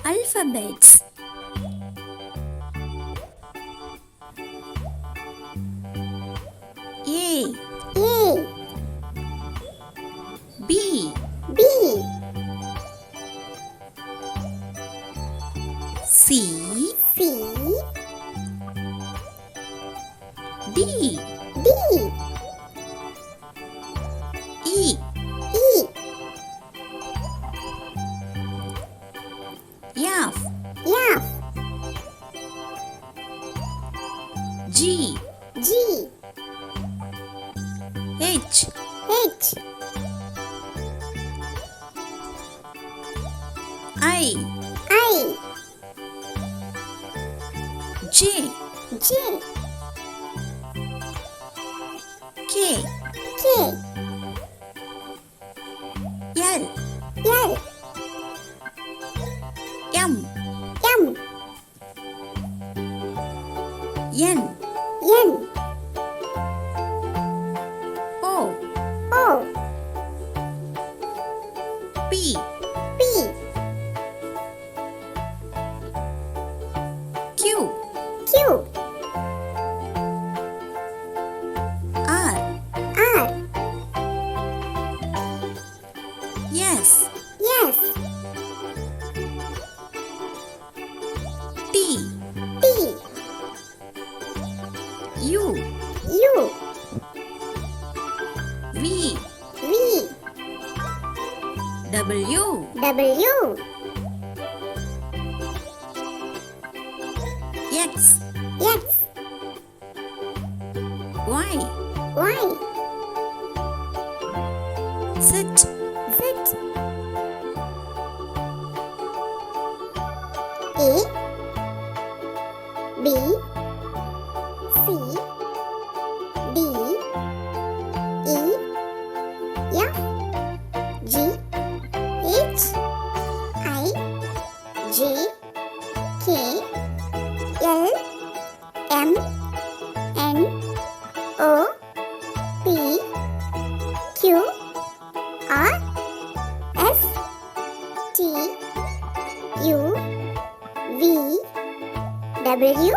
Alphabets. A B C D E F G H I J K L M N O P Q R S T U V W X Y Z A B C D E F G H I J K L M N O P Q R S T U V W